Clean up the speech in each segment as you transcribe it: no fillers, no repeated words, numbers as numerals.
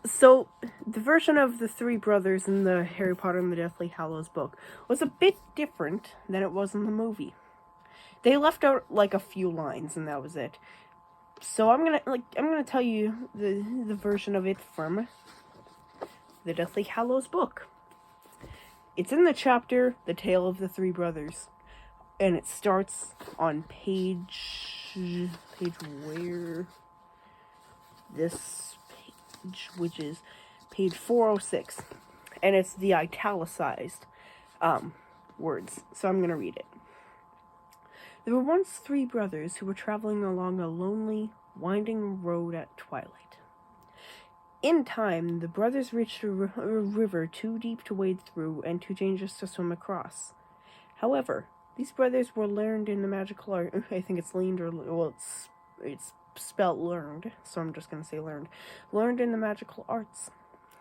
So, the version of the three brothers in the Harry Potter and the Deathly Hallows book was a bit different than it was in the movie. They left out like a few lines, and that was it. So I'm gonna tell you the version of it from the Deathly Hallows book. It's in the chapter "The Tale of the Three Brothers," and it starts on page where this page, which is page 406, and it's the italicized words. So I'm gonna read it. There were once three brothers who were traveling along a lonely, winding road at twilight. In time, the brothers reached a river too deep to wade through and too dangerous to swim across. However, these brothers were learned in the magical art. I think it's learned, or well, it's spelled learned, so I'm just gonna say learned. Learned in the magical arts,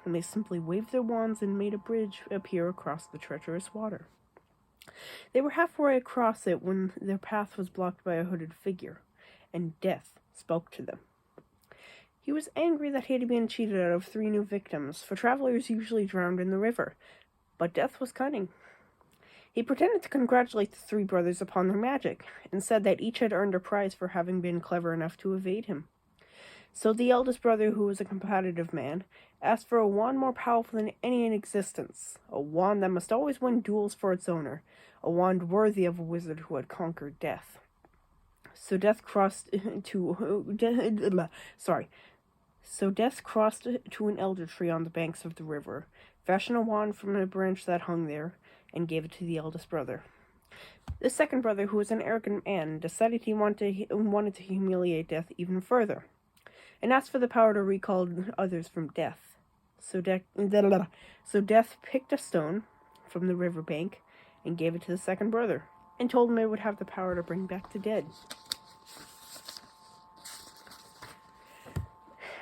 and they simply waved their wands and made a bridge appear across the treacherous water. They were halfway across it when their path was blocked by a hooded figure, and Death spoke to them. He was angry that he had been cheated out of 3 new victims, for travelers usually drowned in the river, but Death was cunning. He pretended to congratulate the 3 brothers upon their magic, and said that each had earned a prize for having been clever enough to evade him. So the eldest brother, who was a competitive man, asked for a wand more powerful than any in existence, a wand that must always win duels for its owner, a wand worthy of a wizard who had conquered death. So Death crossed to an elder tree on the banks of the river, fashioned a wand from a branch that hung there, and gave it to the eldest brother. The second brother, who was an arrogant man, decided he wanted to humiliate Death even further, and asked for the power to recall others from death. So Death picked a stone from the riverbank and gave it to the second brother, and told him it would have the power to bring back the dead.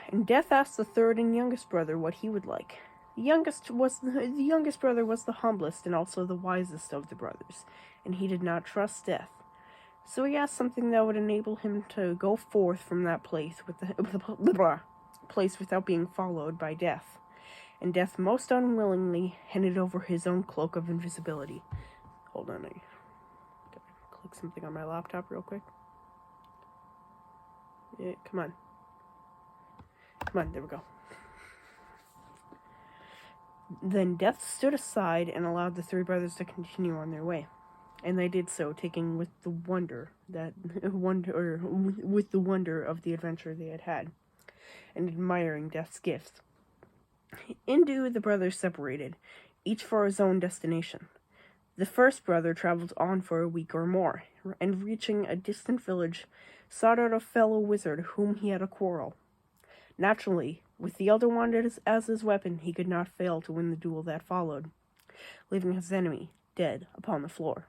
And Death asked the third and youngest brother what he would like. The youngest brother was the humblest and also the wisest of the brothers, and he did not trust Death. So he asked something that would enable him to go forth from that place without being followed by Death. And Death most unwillingly handed over his own cloak of invisibility. Hold on, I gotta click something on my laptop real quick. Yeah, come on, there we go. Then Death stood aside and allowed the 3 brothers to continue on their way, and they did so, taking with the wonder of the adventure they had had, and admiring Death's gifts. Into the brothers separated, each for his own destination. The first brother traveled on for a week or more, and reaching a distant village, sought out a fellow wizard whom he had a quarrel. Naturally, with the elder wand as his weapon, he could not fail to win the duel that followed, leaving his enemy dead upon the floor.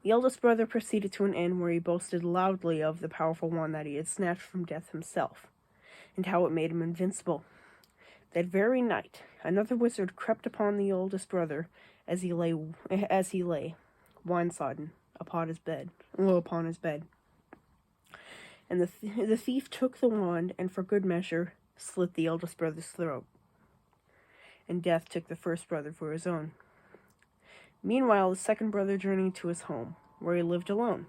The eldest brother proceeded to an inn where he boasted loudly of the powerful wand that he had snatched from Death himself, and how it made him invincible. That very night, another wizard crept upon the oldest brother as he lay wine-sodden, upon his bed. And the thief took the wand, and for good measure, slit the eldest brother's throat. And Death took the first brother for his own. Meanwhile, the second brother journeyed to his home, where he lived alone.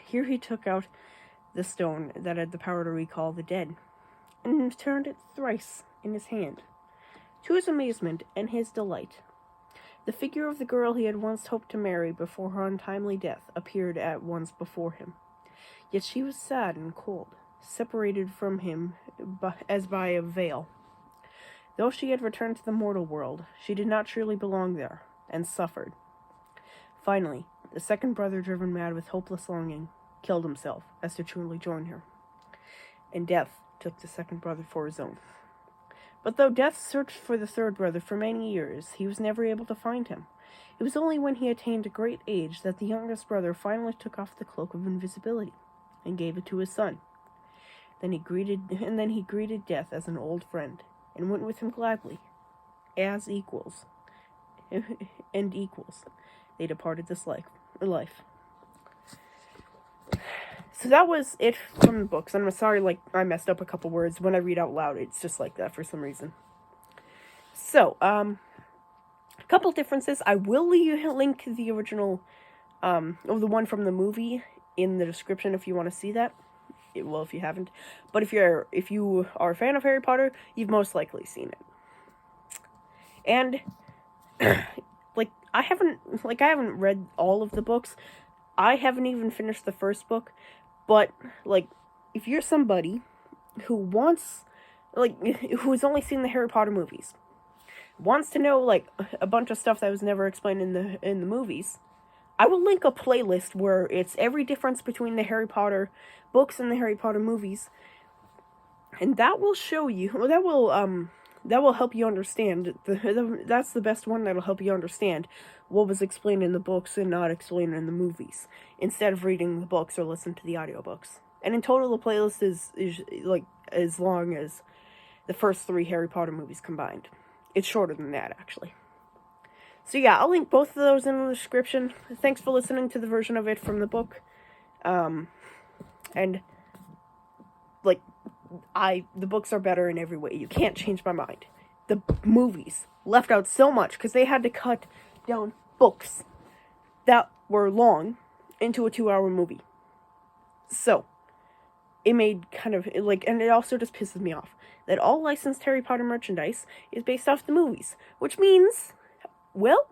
Here he took out the stone that had the power to recall the dead, and turned it thrice in his hand. To his amazement and his delight, the figure of the girl he had once hoped to marry before her untimely death appeared at once before him. Yet she was sad and cold, separated from him as by a veil. Though she had returned to the mortal world, she did not truly belong there, and suffered. Finally, the second brother, driven mad with hopeless longing, killed himself as to truly join her. And Death took the second brother for his own. But though Death searched for the third brother for many years, he was never able to find him. It was only when he attained a great age that the youngest brother finally took off the cloak of invisibility and gave it to his son. Then he greeted Death as an old friend, and went with him gladly, as equals. They departed this life. So that was it from the books. I'm sorry, like, I messed up a couple words. When I read out loud, it's just like that for some reason. So, a couple differences. I will link the original, or the one from the movie in the description if you want to see that. Well, if you haven't. But if you are a fan of Harry Potter, you've most likely seen it. And, I haven't read all of the books. I haven't even finished the first book. But, if you're somebody who wants, who's only seen the Harry Potter movies, wants to know, a bunch of stuff that was never explained in the movies, I will link a playlist where it's every difference between the Harry Potter books and the Harry Potter movies. And that will show you, that will help you understand, that's the best one that'll help you understand what was explained in the books and not explained in the movies, instead of reading the books or listening to the audiobooks. And in total, the playlist is as long as the first 3 Harry Potter movies combined. It's shorter than that, actually. So yeah, I'll link both of those in the description. Thanks for listening to the version of it from the book. And, the books are better in every way. You can't change my mind. The movies left out so much because they had to cut down books that were long into a 2-hour movie. So, it made kind of, and it also just pisses me off that all licensed Harry Potter merchandise is based off the movies, which means, well,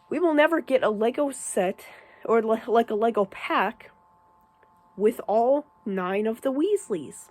we will never get a Lego set, or a Lego pack, with all 9 of the Weasleys.